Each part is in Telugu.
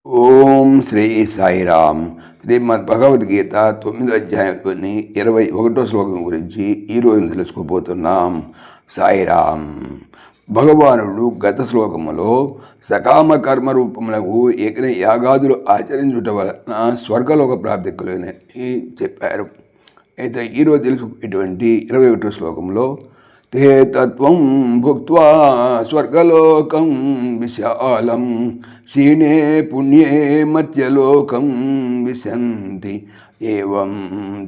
ఓం శ్రీ సాయిరామ్. శ్రీమద్ భగవద్గీత 9వ అధ్యాయంలోని 21వ శ్లోకం గురించి ఈరోజు తెలుసుకోబోతున్నాం. సాయిరామ్. భగవానుడు గత శ్లోకములో సకామ కర్మ రూపములకు యజ్ఞ యాగాదులు ఆచరించుట వలన స్వర్గలోక ప్రాప్తి కలుగునని చెప్పారు. అయితే ఈరోజు తెలుసుకునేటువంటి 21వ శ్లోకంలో తే తత్వం భుక్త్వా స్వర్గలోకం విశాలం క్షీణే పుణ్యే మత్యలోకం విశంతి ఏవం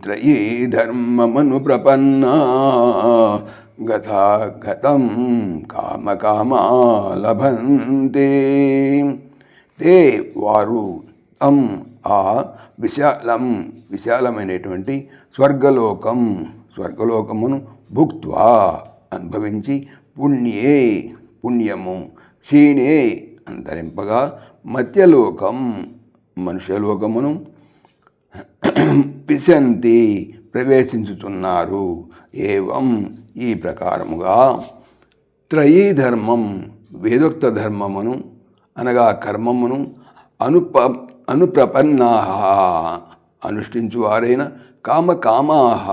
త్రయీ ధర్మమను ప్రపన్నా గతం కామకామా లభంతే. తే వారు తం ఆ విశాలమైనటువంటి స్వర్గలోకమును భుక్త్వా అనుభవించి పుణ్యే పుణ్యము క్షీణే అంతరింపగా మధ్యలోకం మనుష్యలోకమును పిశంతి ప్రవేశించుతున్నారు. ఏవం ఈ ప్రకారముగా త్రయీ ధర్మం వేదోక్త ధర్మమును అనగా కర్మమును అనుప్రపన్నా అనుష్ఠించువారైన కామకామాహ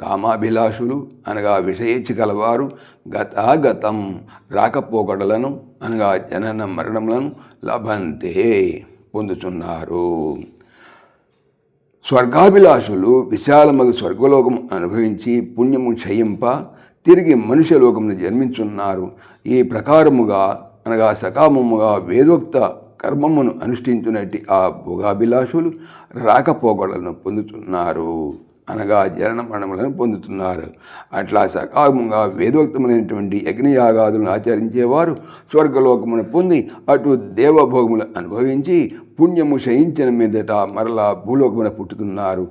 కామాభిలాషులు అనగా విషయేచ్ఛ కలవారు గతాగతం రాకపోకడలను అనగా జనన మరణములను లభంతే పొందుతున్నారు. స్వర్గాభిలాషులు విశాలమగు స్వర్గలోకం అనుభవించి పుణ్యము క్షయింప తిరిగి మనుష్యలోకమును జన్మించున్నారు. ఈ ప్రకారముగా అనగా సకామముగా వేదోక్త కర్మమును అనుష్ఠించునట్టి ఆ భోగాభిలాషులు రాకపోకడలను పొందుతున్నారు అనగా జనన మరణములను పొందుతున్నారు. అట్లా సకామంగా వేదోక్తమైనటువంటి యజ్ఞయాగాదులను ఆచరించేవారు స్వర్గలోకమును పొంది అటు దేవభోగములు అనుభవించి పుణ్యము శయించిన మీదట మరలా భూలోకమున పుట్టుతున్నారు.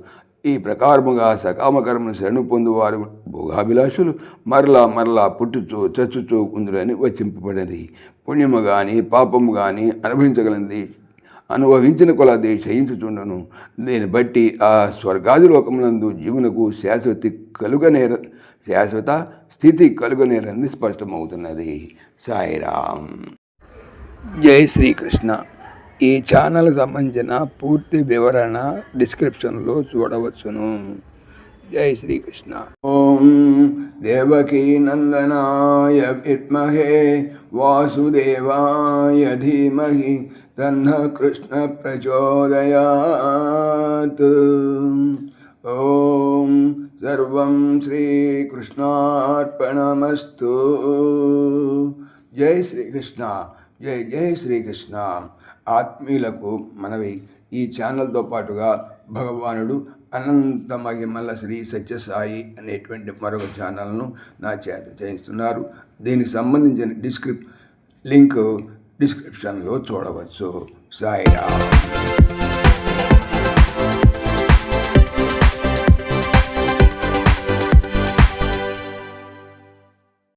ఈ ప్రకారముగా సకామకర్మను శరణు పొందువారు భోగాభిలాషులు మరలా పుట్టుచూ చచ్చుచూ ఉందులని వచింపబడినది. పుణ్యము కానీ పాపము కానీ అనుభవించిన కొలది క్షయించుచుండను. దీన్ని బట్టి ఆ స్వర్గాది లోకమునందు జీవునకు శాశ్వత స్థితి కలుగనేరని స్పష్టమవుతున్నది. సాయిరామ్. జై శ్రీకృష్ణ. ఈ ఛానల్ సంబంధించిన పూర్తి వివరణ డిస్క్రిప్షన్లో చూడవచ్చును. జై శ్రీకృష్ణ. ఓం దేవకీ నందనాయ విద్మహే వాసుదేవాయ ధీమహి తన్న కృష్ణ ప్రచోదయాత్. ఓం సర్వం శ్రీకృష్ణార్పణమస్తు. జై శ్రీకృష్ణ. జై జై శ్రీకృష్ణ. ఆత్మీయులకు మనవి, ఈ ఛానల్తో పాటుగా భగవానుడు అనంత మహిమల శ్రీ సత్యసాయి అనేటువంటి మరొక ఛానల్ను నా చేత చేయిస్తున్నారు. దీనికి సంబంధించిన లింక్ డిస్క్రిప్షన్లో చూడవచ్చు. సాయిరామ్.